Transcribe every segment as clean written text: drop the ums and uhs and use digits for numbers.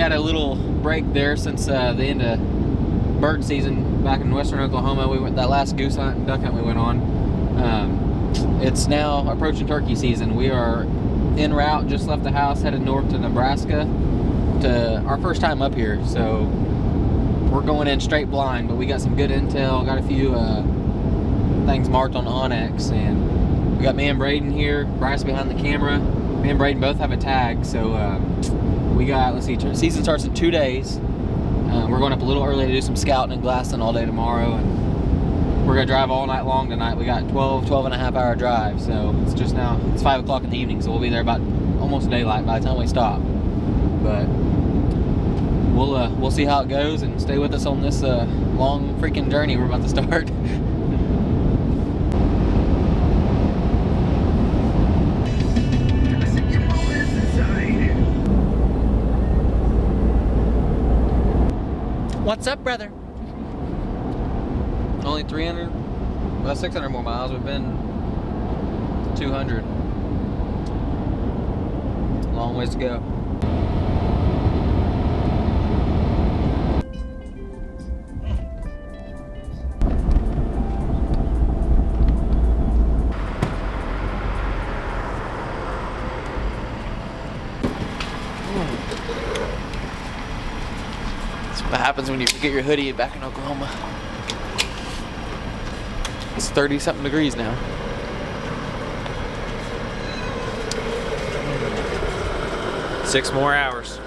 had a little break there since the end of bird season back in western Oklahoma. We went that last goose hunt and duck hunt we went on. It's now approaching turkey season. We are en route, just left the house, headed north to Nebraska to our first time up here. So we're going in straight blind, but we got some good intel, got a few things marked on Onyx, and we got me and Braden here, Bryce behind the camera. Me and Braden both have a tag, so we got, let's see, season starts in 2 days. We're going up a little early to do some scouting and glassing all day tomorrow, and we're gonna drive all night long tonight. We got 12 and a half hour drive, so it's just now, it's 5 o'clock in the evening, so we'll be there about almost daylight by the time we stop. But we'll see how it goes, and stay with us on this long freaking journey we're about to start. What's up, brother? Only 300, well, 600 more miles. We've been 200. Long ways to go. What happens when you forget your hoodie back in Oklahoma. It's 30 something degrees now. Six more hours.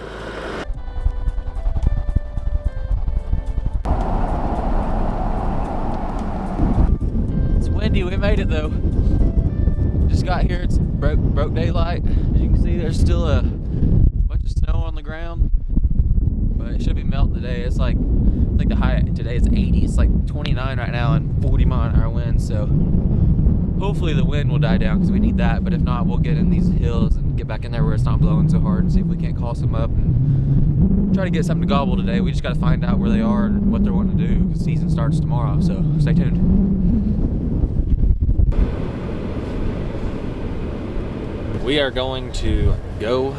It's windy, we made it though. Just got here, it's broke daylight. As you can see, there's still a bunch of snow on the ground. But it should be melting today. It's like, I think the high today is 80. It's like 29 right now and 40 mile an hour winds. So hopefully the wind will die down because we need that. But if not, we'll get in these hills and get back in there where it's not blowing so hard and see if we can't call some up and try to get something to gobble today. We just got to find out where they are and what they're wanting to do because season starts tomorrow. So stay tuned. We are going to go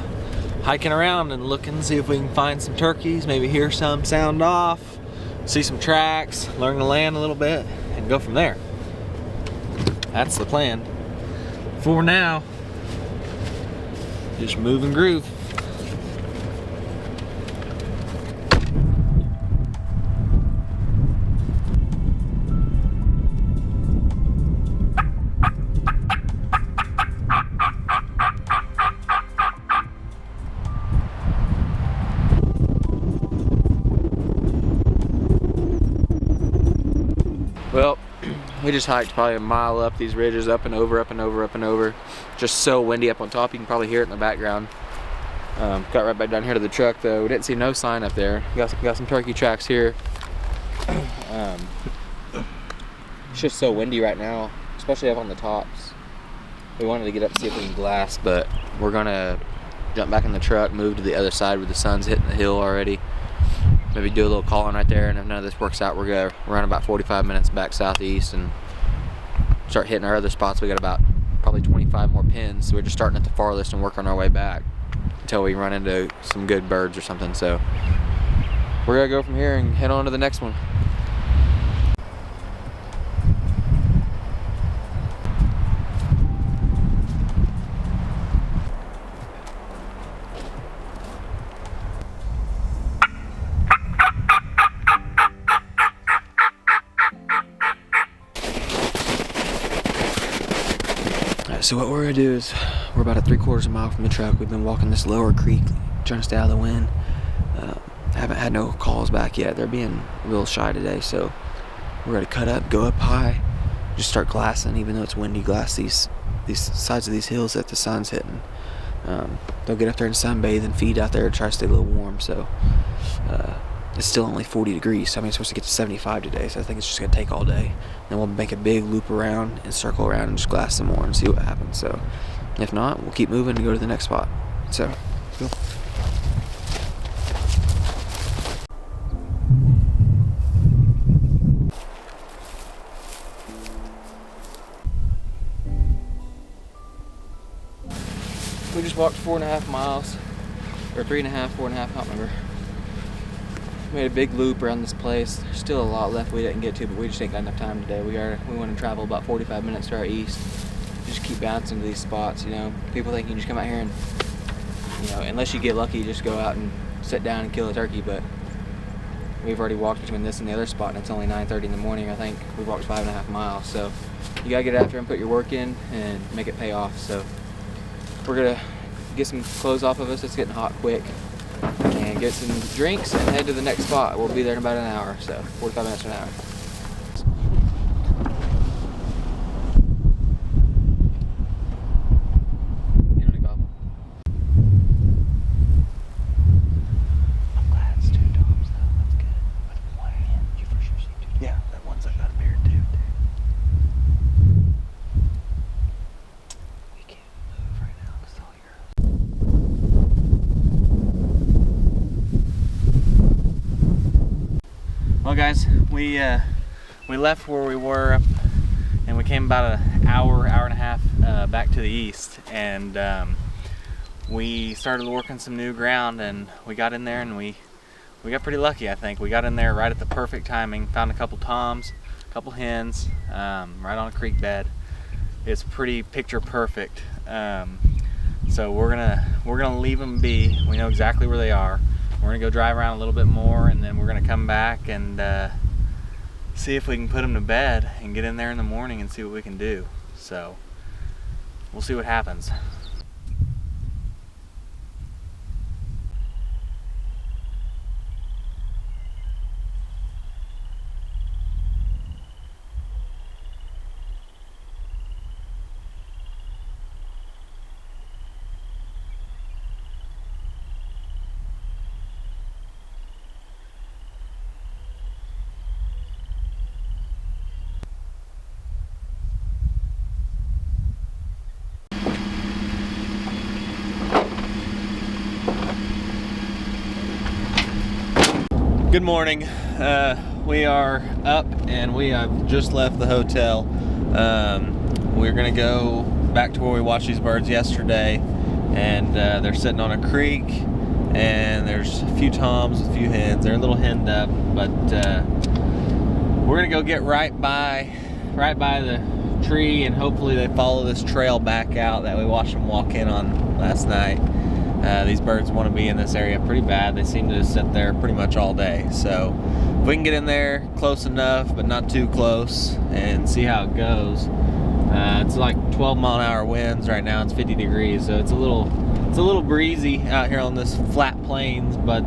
hiking around and looking, see if we can find some turkeys, maybe hear some sound off, see some tracks, learn the land a little bit, and go from there. That's the plan. For now, just move and groove. Well, we just hiked probably a mile up these ridges, up and over, up and over, up and over. Just so windy up on top. You can probably hear it in the background. Got right back down here to the truck though. We didn't see no sign up there. Got some turkey tracks here. It's just so windy right now, especially up on the tops. We wanted to get up and see if we can glass, but we're gonna jump back in the truck, move to the other side where the sun's hitting the hill already. Maybe do a little calling right there, and if none of this works out, we're gonna run about 45 minutes back southeast and start hitting our other spots. We got about probably 25 more pins, so we're just starting at the farthest and working our way back until we run into some good birds or something. So we're gonna go from here and head on to the next one. So what we're gonna do is, we're about a 3/4 mile from the truck. We've been walking this lower creek, trying to stay out of the wind. Haven't had no calls back yet. They're being real shy today, so we're gonna cut up, go up high, just start glassing, even though it's windy. Glass these sides of these hills that the sun's hitting. They'll get up there and sunbathe and feed out there and try to stay a little warm. So it's still only 40 degrees. So I mean, it's supposed to get to 75 today. So I think it's just gonna take all day. Then we'll make a big loop around and circle around and just glass some more and see what happens. So if not, we'll keep moving and go to the next spot. So let's go. We just walked 4.5 miles. or 3.5, 4.5, I don't remember. Made a big loop around this place. There's still a lot left we didn't get to, but we just ain't got enough time today. We want to travel about 45 minutes to our east. Just keep bouncing to these spots, you know. People think you can just come out here and, you know, unless you get lucky, just go out and sit down and kill a turkey, but we've already walked between this and the other spot, and it's only 9:30 in the morning, I think. We walked 5.5 miles, so you gotta get after and put your work in and make it pay off. So we're gonna get some clothes off of us. It's getting hot quick, and get some drinks and head to the next spot. We'll be there in about an hour, so 45 minutes to an hour. Well guys, we left where we were and we came about an hour and a half back to the east, and we started working some new ground, and we got in there and we got pretty lucky, I think. We got in there right at the perfect timing, found a couple toms, a couple hens, right on a creek bed. It's pretty picture perfect. So we're gonna leave them be. We know exactly where they are. We're gonna go drive around a little bit more, and then we're gonna come back and see if we can put them to bed and get in there in the morning and see what we can do. So we'll see what happens. Good morning. We are up and we have just left the hotel. We're gonna go back to where we watched these birds yesterday, and they're sitting on a creek, and there's a few toms, a few hens. They're a little henned up, but we're gonna go get right by the tree, and hopefully they follow this trail back out that we watched them walk in on last night. These birds want to be in this area pretty bad. They seem to sit there pretty much all day. So if we can get in there close enough, but not too close, and see how it goes. It's like 12-mile-an-hour winds right now. It's 50 degrees, so it's a little breezy out here on this flat plains, but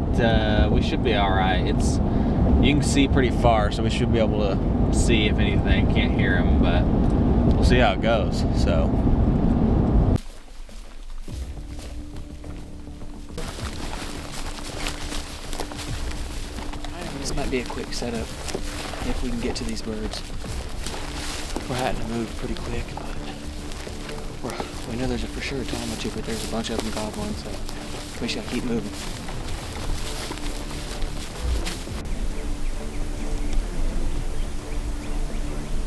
we should be all right. You can see pretty far, so we should be able to see if anything. Can't hear them, but we'll see how it goes. So. This might be a quick setup if we can get to these birds. We're having to move pretty quick, but we know there's a for sure tom or two, but there's a bunch of them gobbling, so we just gotta keep moving.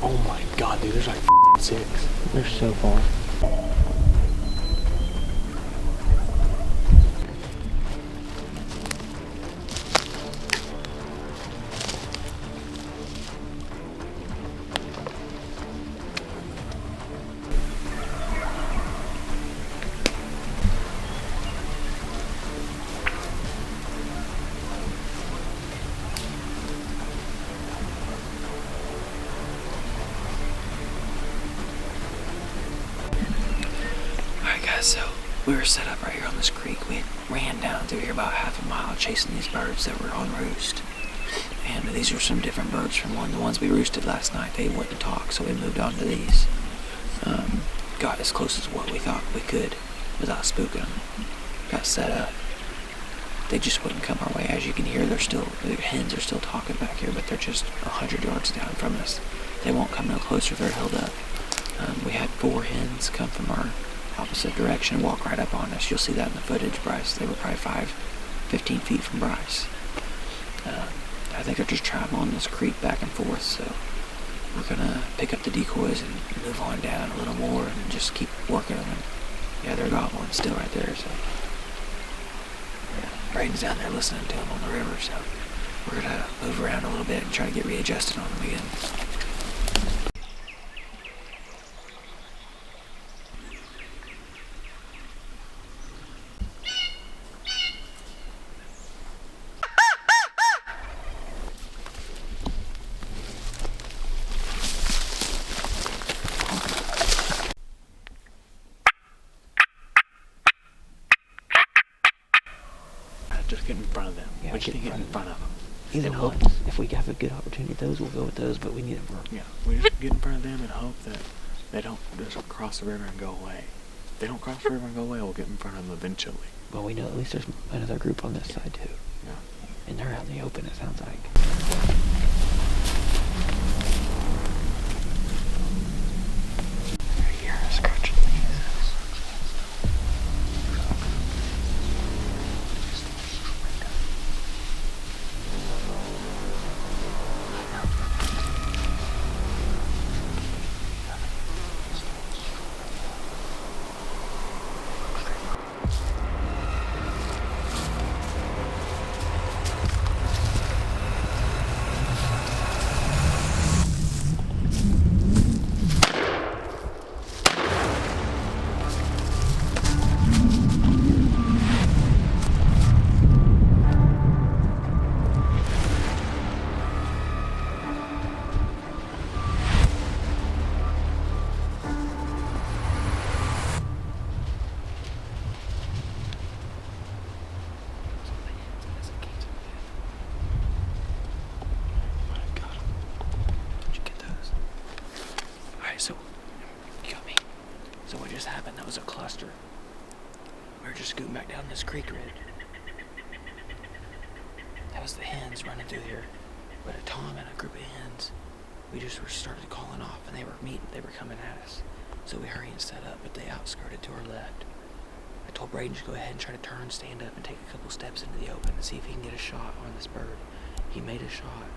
Oh my god, dude, there's like 6. They're so far. So we were set up right here on this creek. We ran down through here about half a mile chasing these birds that were on roost. And these are some different birds from the ones we roosted last night. They wouldn't talk, so we moved on to these. Got as close as what we thought we could without spooking them. Got set up. They just wouldn't come our way. As you can hear, their hens are still talking back here, but they're just 100 yards down from us. They won't come no closer. They're held up. We had 4 hens come from our opposite direction, walk right up on us. You'll see that in the footage, Bryce. They were probably 15 feet from Bryce. I think they're just traveling this creek back and forth, so we're gonna pick up the decoys and move on down a little more and just keep working them. Yeah, they're gobbling still right there, so. Braden's down there listening to him on the river, so we're gonna move around a little bit and try to get readjusted on him again. Just get in front of them. Yeah, we just need to get in front of them. Either And one. hope, If we have a good opportunity with those, we'll go with those, but we need them for... yeah, we just get in front of them and hope that they don't just cross the river and go away. If they don't cross the river and go away, we'll get in front of them eventually. Well, we know at least there's another group on this side, too. Yeah. And they're out in the open, it sounds like. I hear a scratching leaves. So, you got me. So what just happened, that was a cluster. We were just scooting back down this creek ridge. That was the hens running through here. But a Tom and a group of hens, we just started calling off and they were coming at us. So we hurried and set up, but they outskirted to our left. I told Braden to go ahead and try to turn, stand up, and take a couple steps into the open and see if he can get a shot on this bird. He made a shot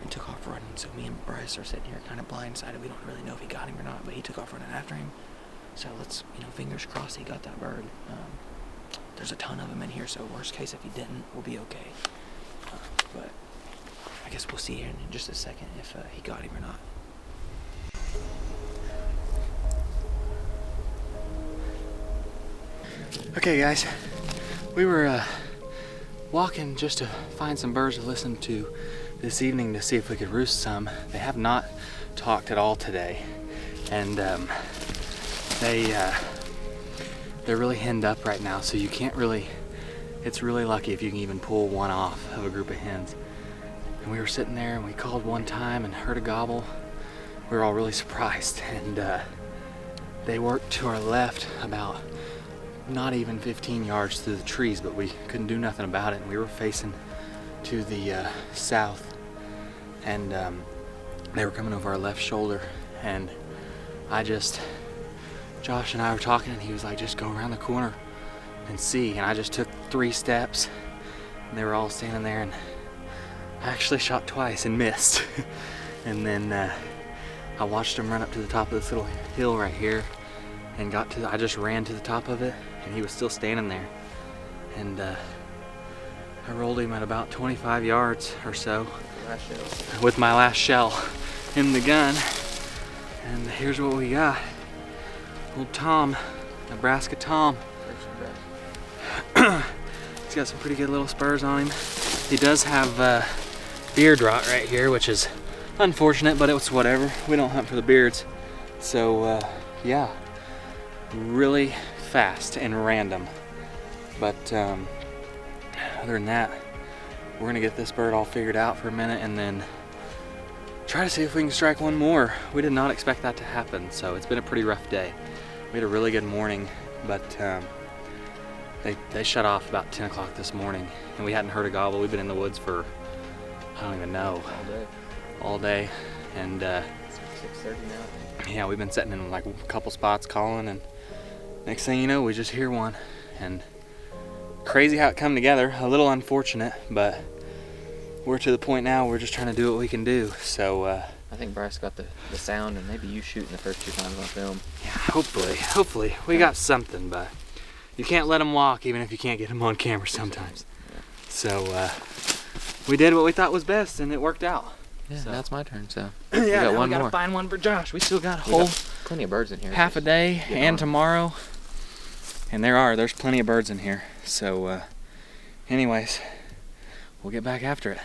and took off running, so me and Bryce are sitting here kind of blindsided. We don't really know if he got him or not, but he took off running after him. So let's, fingers crossed he got that bird. There's a ton of them in here, so worst case if he didn't, we'll be okay. But I guess we'll see here in just a second if he got him or not. Okay guys, we were walking just to find some birds to listen to this evening to see if we could roost some. They have not talked at all today, and they're really henned up right now, so you can't really, it's really lucky if you can even pull one off of a group of hens. And we were sitting there and we called one time and heard a gobble. We were all really surprised, and they worked to our left about not even 15 yards through the trees, but we couldn't do nothing about it, and we were facing to the south, and they were coming over our left shoulder, and Josh and I were talking, and he was like, just go around the corner and see, and I just took 3 steps, and they were all standing there, and I actually shot twice and missed. And then I watched him run up to the top of this little hill right here, and I just ran to the top of it, and he was still standing there, and I rolled him at about 25 yards or so with my last shell in the gun. And here's what we got. Old Tom, Nebraska Tom. He's got some pretty good little spurs on him. He does have beard rot right here, which is unfortunate, but it's whatever. We don't hunt for the beards. So yeah, really fast and random. But other than that, we're gonna get this bird all figured out for a minute and then try to see if we can strike one more. We did not expect that to happen, so it's been a pretty rough day. We had a really good morning, but they shut off about 10 o'clock this morning, and we hadn't heard a gobble. We've been in the woods for, I don't even know, all day, and 6:30 now. yeah, we've been sitting in like a couple spots calling, and next thing you know, we just hear one. And crazy how it come together. A little unfortunate, but we're to the point now we're just trying to do what we can do. So I think Bryce got the sound, and maybe you shooting the first 2 times on film. yeah, hopefully we got something, but you can't let them walk even if you can't get them on camera sometimes. Yeah. So we did what we thought was best, and it worked out. Yeah, So. now it's my turn. So Yeah, we got now one we gotta more. find one for Josh. We still got a We whole got plenty of birds in here. half a day Get and on. tomorrow, and there's plenty of birds in here. So anyways, we'll get back after it.